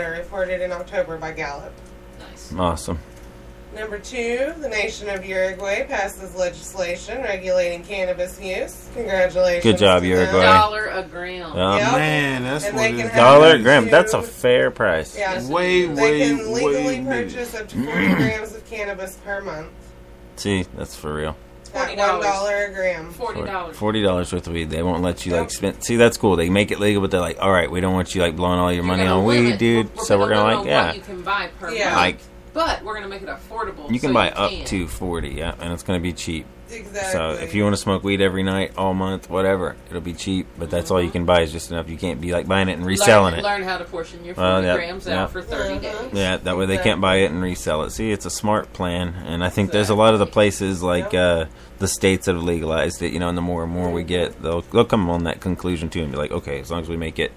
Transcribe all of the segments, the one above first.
reported in October by Gallup. Nice. Awesome. Number 2, the nation of Uruguay passes legislation regulating cannabis use. Congratulations. Good job, to Uruguay. $1 a gram. Yep. Man, that's And what they it can is. have $1 a up gram. to- That's a fair price. Yeah, Way, they can way, legally way purchase up to 40 grams of cannabis per month. See, that's for real. At $40. $1 a gram. $40. $40 worth of weed. They won't let you like spend. See, that's cool. They make it legal, but they're like, all right, we don't want you like blowing all your money on weed, dude. So we're gonna like, what you can buy per month. like But we're gonna make it affordable. you can so buy you up can. to 40, yeah, and it's gonna be cheap. Exactly. So if you want to smoke weed every night, all month, whatever, it'll be cheap. But that's all you can buy is just enough. You can't be like buying it and reselling it. Learn how to portion your 40 yeah, grams yeah. out for 30 days. Yeah, that way they can't buy it and resell it. See, it's a smart plan, and I think there's a lot of the places like the states that have legalized it. You know, and the more and more we get, they'll come on that conclusion too, and be like, okay, as long as we make it,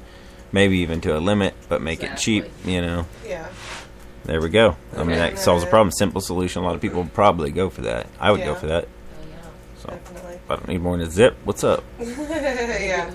maybe even to a limit, but make it cheap. You know. Yeah. There we go. I mean, that solves the problem. Simple solution. A lot of people would probably go for that. I would go for that. So, Definitely. I don't need more than a zip. What's up? Yeah.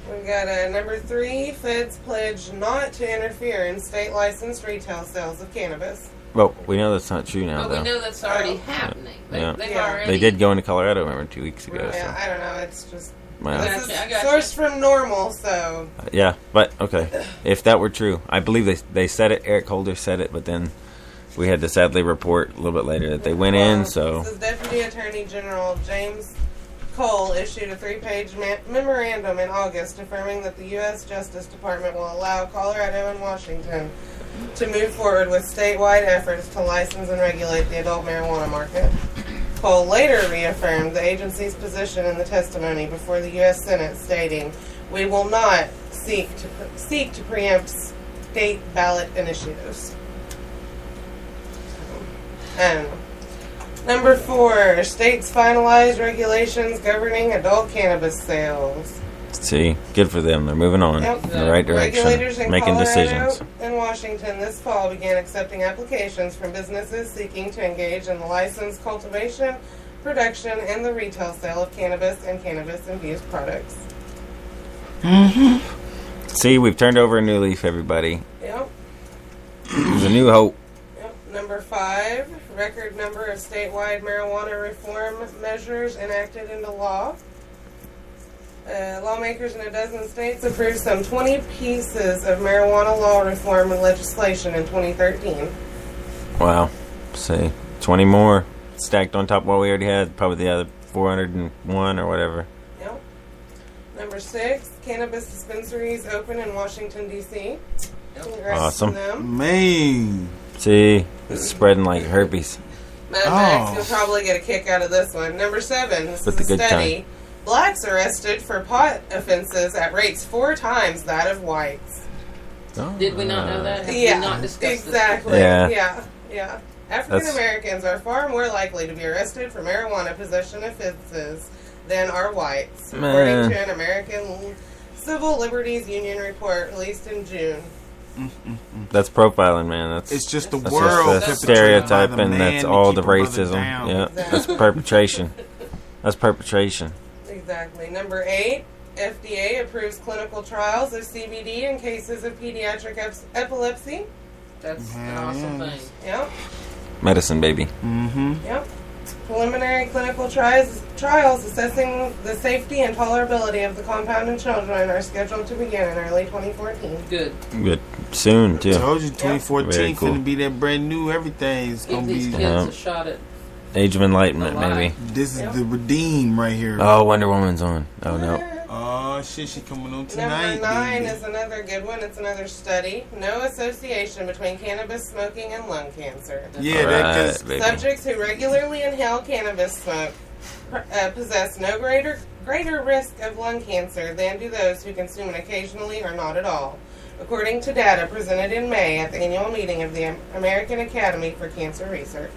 We've got number 3, feds pledge not to interfere in state licensed retail sales of cannabis. Well, we know that's not true now, But though. we know that's already happening. They've already. They did go into Colorado, remember, 2 weeks ago. Yeah, So. I don't know. It's just Well, this is I gotcha. sourced from Normal, so yeah, but okay. If that were true, I believe they said it. Eric Holder said it, but then we had to sadly report a little bit later that they went in. So this is Deputy Attorney General James Cole issued a 3-page memorandum in August affirming that the U.S. Justice Department will allow Colorado and Washington to move forward with statewide efforts to license and regulate the adult marijuana market. Cole later reaffirmed the agency's position in the testimony before the U.S. Senate, stating, "We will not seek to preempt state ballot initiatives." I don't know. Number 4, states finalize regulations governing adult cannabis sales. see, good for them. They're moving on in the right direction, Regulators in making Colorado decisions. and Washington this fall began accepting applications from businesses seeking to engage in the licensed cultivation, production, and the retail sale of cannabis and cannabis-infused products. See, we've turned over a new leaf, everybody. Yep. There's a new hope. Yep. Number 5, record number of statewide marijuana reform measures enacted into law. Lawmakers in a dozen states approved some 20 pieces of marijuana law reform and legislation in 2013. Wow. See, 20 more stacked on top of what we already had. Probably the other 401 or whatever. Yep. Number 6, cannabis dispensaries open in Washington, D.C. Congrats Awesome. to them. Man. See, it's spreading like herpes. Matter of fact, you'll probably get a kick out of this one. Number 7, this But is the a good study. kind. Blacks arrested for pot offenses at rates 4 times that of whites. Did we not know that? Have Yeah, we not discussed exactly. Yeah. Yeah. African Americans are far more likely to be arrested for marijuana possession offenses than are whites, according to an American Civil Liberties Union report released in June. That's profiling, man. It's just the that's world just the perpetrated by stereotype, the and man that's to all keep the a brother racism. down. Yeah, Exactly. that's perpetration. That's perpetration. Exactly. Number 8, FDA approves clinical trials of CBD in cases of pediatric epilepsy. That's an awesome thing. Yep. Medicine, baby. Yep. Preliminary clinical trials assessing the safety and tolerability of the compound in children are scheduled to begin in early 2014. Good. Good. Soon, too. Told you 2014 Very cool. finna be that brand new everything. It's Give gonna these be. kids a shot at. Age of Enlightenment, maybe. This is the redeem right here. Oh, Wonder Woman's on. Oh, no. Oh shit, she coming on tonight. Number 9 baby. is another good one. It's another study. No association between cannabis smoking and lung cancer. Yeah, that baby. Subjects who regularly inhale cannabis smoke possess no greater risk of lung cancer than do those who consume it occasionally or not at all, according to data presented in May at the annual meeting of the American Academy for Cancer Research.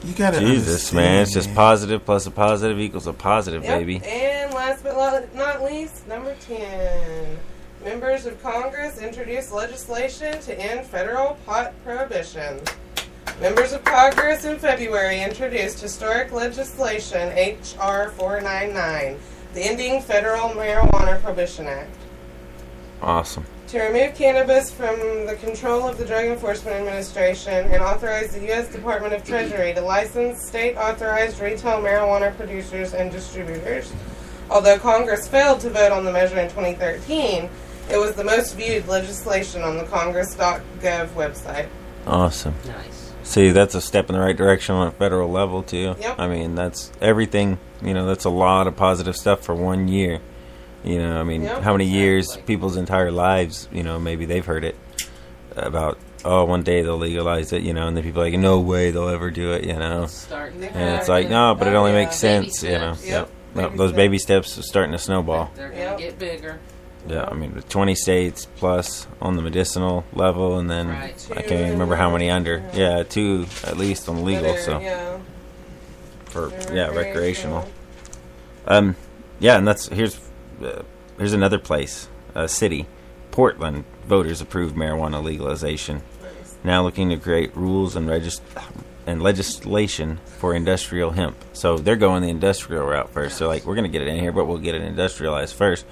you gotta Jesus, understand, man. It's just positive plus a positive equals a positive, Yep. baby. And last but not least, number 10. Members of Congress introduced legislation to end federal pot prohibition. Members of Congress in February introduced historic legislation H.R. 499, the Ending Federal Marijuana Prohibition Act. Awesome. to remove cannabis from the control of the Drug Enforcement Administration and authorize the U.S. Department of Treasury to license state-authorized retail marijuana producers and distributors. Although Congress failed to vote on the measure in 2013, it was the most viewed legislation on the Congress.gov website. Awesome. Nice. See, that's a step in the right direction on a federal level, too. Yep. I mean, that's everything, that's a lot of positive stuff for 1 year. I mean, Yep, how many years, exactly. people's entire lives, maybe they've heard it about, one day they'll legalize it, and then people are like, no way they'll ever do it, It's starting to And it's happen. like, no, but it only makes Baby sense, steps. Yep. Yep. Those baby steps are starting to snowball. They're going Yep. to get bigger. Yeah, I mean, with 20 states plus on the medicinal level, and then Right. I can't even remember how many under. Yeah, 2 at least on the legal, Better, so yeah. for They're recreational. Yeah, and here's another place, a city, Portland. Voters approved marijuana legalization. Nice. Now looking to create rules and legislation for industrial hemp. So they're going the industrial route first. They're like, we're going to get it in here, but we'll get it industrialized first.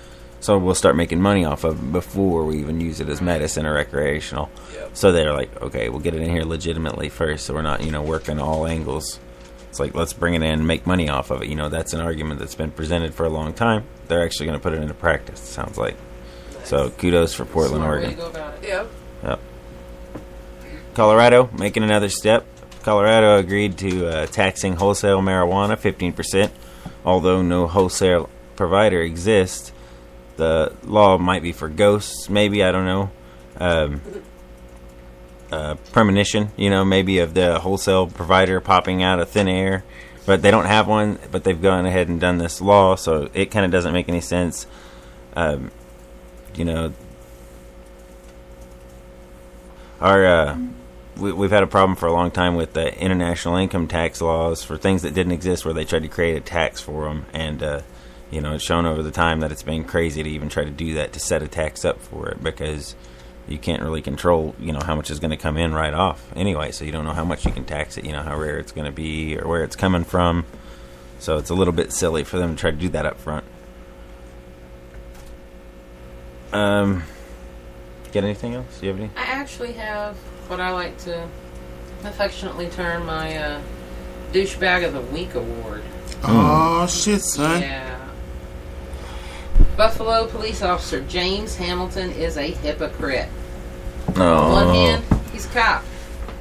So we'll start making money off of it before we even use it as medicine or recreational. Yep. So they're like, okay, we'll get it in here legitimately first, so we're not, working all angles. It's like, let's bring it in and make money off of it. That's an argument that's been presented for a long time. They're actually going to put it into practice, it sounds like. So kudos for Portland, Smart way Oregon. to go about it. Yep. Yep. Colorado, making another step. Colorado agreed to taxing wholesale marijuana 15%. Although no wholesale provider exists, the law might be for ghosts, maybe, I don't know. Premonition, maybe of the wholesale provider popping out of thin air. But they don't have one, but they've gone ahead and done this law, so it kind of doesn't make any sense. We've had a problem for a long time with the international income tax laws for things that didn't exist, where they tried to create a tax for them, and it's shown over the time that it's been crazy to even try to do that, to set a tax up for it, because you can't really control how much is going to come in right off anyway, so you don't know how much you can tax it, how rare it's going to be or where it's coming from. So it's a little bit silly for them to try to do that up front. Get anything else? Do you have any? I actually have what I like to affectionately term my douchebag of the week award. Oh, shit, son. Yeah. Buffalo police officer James Hamilton is a hypocrite. No. On one hand, he's a cop.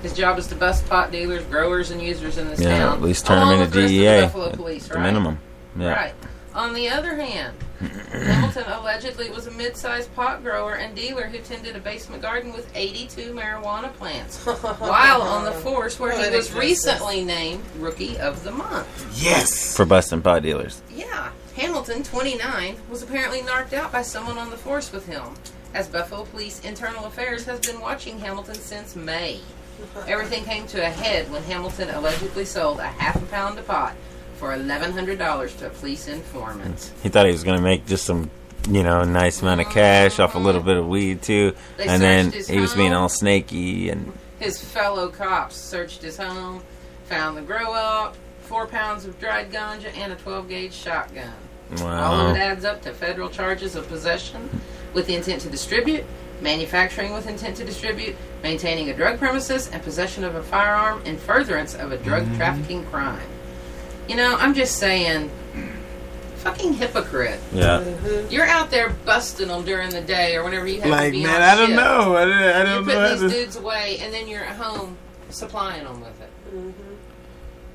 His job is to bust pot dealers, growers, and users in this town. At least turn along them with into the rest of the DEA. Buffalo At police, the right? minimum. Yeah. Right. On the other hand, Hamilton allegedly was a mid-sized pot grower and dealer who tended a basement garden with 82 marijuana plants while on the force, where he was recently named Rookie of the Month. Yes. For busting pot dealers. Yeah. Hamilton, 29, was apparently knocked out by someone on the force with him, as Buffalo Police Internal Affairs has been watching Hamilton since May. Everything came to a head when Hamilton allegedly sold a half a pound of pot for $1,100 to a police informant. He thought he was going to make just some, nice amount of cash off a little bit of weed, too. They And then searched his he was being home. all snaky. And His fellow cops searched his home, found the grow up, 4 pounds of dried ganja, and a 12-gauge shotgun. All wow. of it adds up to federal charges of possession with the intent to distribute, manufacturing with intent to distribute, maintaining a drug premises, and possession of a firearm in furtherance of a drug trafficking crime. I'm just saying, fucking hypocrite. Yeah. You're out there busting them during the day or whenever you have to Like, be man, on I don't shift. know. I You're don't know. putting these dudes away, and then you're at home supplying them with it.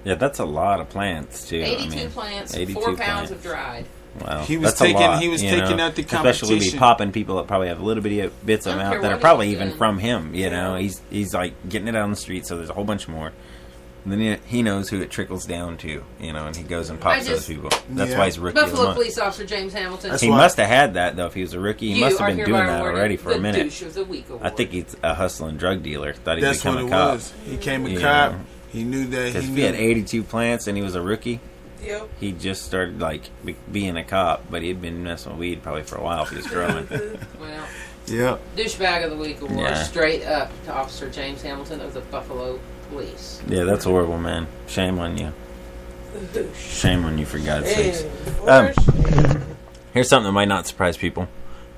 Yeah, that's a lot of plants, too. 82 plants, 82 4 pounds plants. of dried. Wow. He was That's a taking- lot, he was you taking know? out the Especially be competition. popping people that probably have a little bitty bits of I don't them out care that are what probably he's even doing. from him, He's like getting it out on the street, so there's a whole bunch more. And then he knows who it trickles down to, and he goes and pops those people. That's Yeah. why he's rookie of the Buffalo month. Police Officer James Hamilton. That's He why- must have had that, though, if he was a rookie. He You must have are been hereby doing that awarded already for a the minute. douche of the week award. I think he's a hustling drug dealer. Thought he'd That's become what a it cop. was. He came a Yeah. cop. He knew that. Because He if knew. he had 82 plants and he was a rookie, Yep. he just started being a cop, but he'd been messing with weed probably for a while if he was growing. Well, Yep. douchebag of the week award, Yeah. straight up to Officer James Hamilton of the Buffalo Police. Yeah, that's horrible, man. Shame on you. Shame on you, for God's sakes. For shame. Here's something that might not surprise people.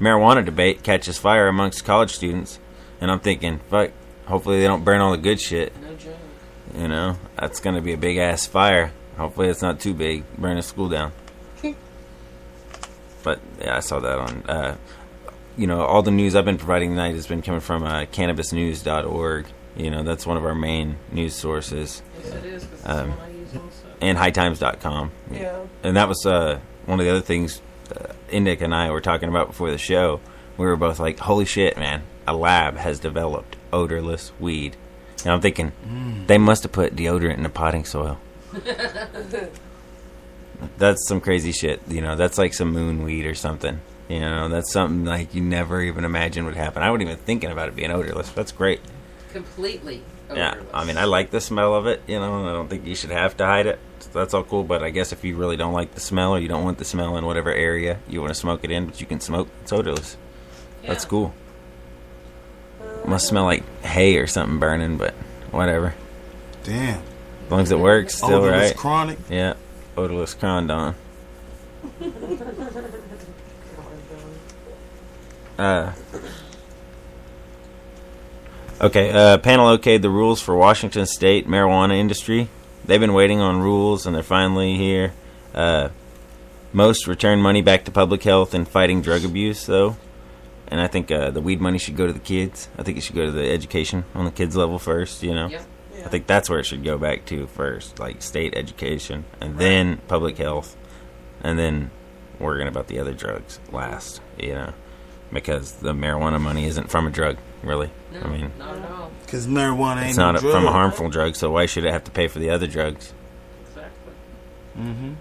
marijuana debate catches fire amongst college students. And I'm thinking, fuck, hopefully they don't burn all the good shit. No joke. You know, that's going to be a big-ass fire. Hopefully it's not too big. Burn the school down. But, yeah, I saw that on... you know, all the news I've been providing tonight has been coming from cannabisnews.org. You know, that's one of our main news sources. Yes, it is, because that's the one I use also. And hightimes.com. Yeah. And that was one of the other things Indica and I were talking about before the show. We were both like, holy shit, man. A lab has developed odorless weed. And I'm thinking, they must have put deodorant in the potting soil. That's some crazy shit. You know, that's like some moon weed or something. You know, that's something like you never even imagine would happen. I wasn't even thinking about it being odorless. That's great. Completely odorless. Yeah, I mean, I like the smell of it, you know, and I don't think you should have to hide it. So that's all cool, but I guess if you really don't like the smell or you don't want the smell in whatever area you want to smoke it in, but you can smoke, it's odorless. Yeah. That's cool. It must smell like hay or something burning, but whatever. Damn. As long as it works, still Odorless right. chronic. Yeah, odorless condom. Okay, panel okayed the rules for Washington State marijuana industry. They've been waiting on rules, and they're finally here. Most return money back to public health and fighting drug abuse, though. And I think the weed money should go to the kids. I think it should go to the education on the kids' level first, you know? Yep. I think that's where it should go back to first, like state education, and then public health, and then worrying about the other drugs last, you know? Because the marijuana money isn't from a drug, really. No, I mean, not at all. Because marijuana ain't it's not no drug. from a harmful drug, so why should it have to pay for the other drugs? Exactly. Mm-hmm.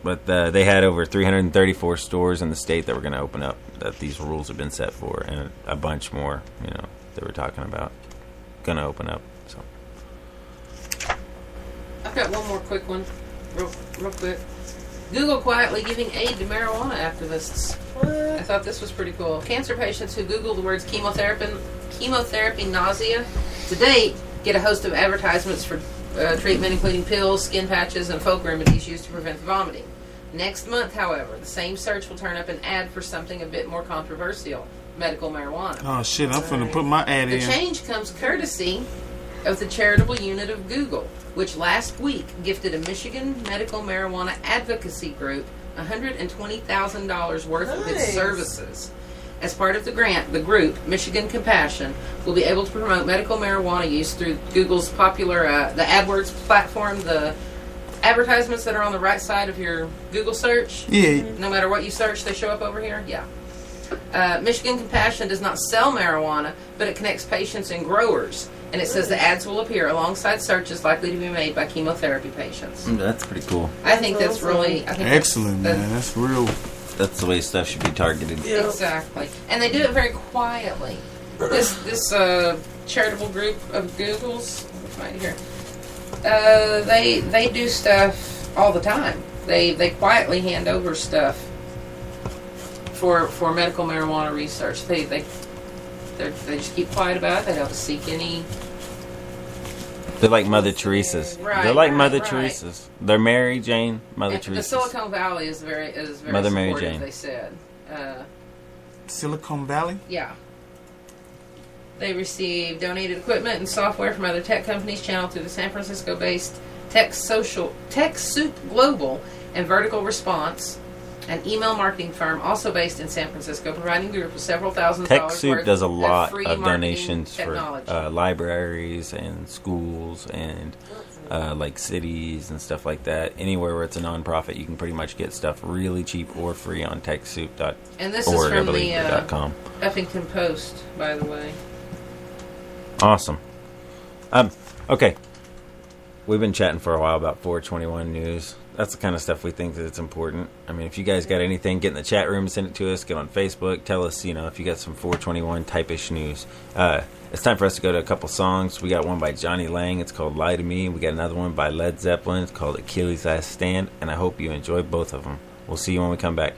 But they had over 334 stores in the state that were going to open up, that these rules have been set for, and a bunch more, you know, they were talking about going to open up. So I've got one more quick one, real quick. Google quietly giving aid to marijuana activists. I thought this was pretty cool. Cancer patients who Google the words chemotherapy nausea to date get a host of advertisements for treatment, including pills, skin patches, and folk remedies used to prevent the vomiting. Next month, however, the same search will turn up an ad for something a bit more controversial: medical marijuana. Oh, shit. I'm finna put my ad The in. change comes courtesy of the charitable unit of Google, which last week gifted a Michigan medical marijuana advocacy group $120,000 worth of its Nice. services. As part of the grant, the group, Michigan Compassion, will be able to promote medical marijuana use through Google's popular, the AdWords platform, the advertisements that are on the right side of your Google search. Yeah. No matter what you search, they show up over here? Yeah. Michigan Compassion does not sell marijuana, but it connects patients and growers. And it says the ads will appear alongside searches likely to be made by chemotherapy patients. that's pretty cool. I think that's really... I think Excellent, that's, man. That's real. That's the way stuff should be targeted. Yeah. Exactly. And they do it very quietly. This charitable group of Googles, right here, they do stuff all the time. They quietly hand over stuff for medical marijuana research. They just keep quiet about it. They don't seek any. They're like Mother Teresa's. Right, They're like right, Mother right. Teresa's. They're Mary Jane, Mother And the Teresa's. Silicon Valley is very Mother Mary supportive, Jane. they said. Silicon Valley? Yeah. They receive donated equipment and software from other tech companies channeled through the San Francisco-based TechSoup Global and Vertical Response, an email marketing firm also based in San Francisco, providing the group with several $1,000s TechSoup worth does a of lot free of marketing donations technology. for libraries and schools and like cities and stuff like that. Anywhere where it's a nonprofit, you can pretty much get stuff really cheap or free on TechSoup.org. And this is from the .com. Huffington Post, by the way. Awesome. Okay. We've been chatting for a while about 421 news. That's the kind of stuff we think that it's important. I mean, if you guys got anything, get in the chat room, send it to us, get on Facebook, tell us, you know, if you got some 421 type-ish news. It's time for us to go to a couple songs. We got one by Johnny Lang. It's called Lie to Me. We got another one by Led Zeppelin. It's called Achilles' Last Stand. And I hope you enjoy both of them. We'll see you when we come back.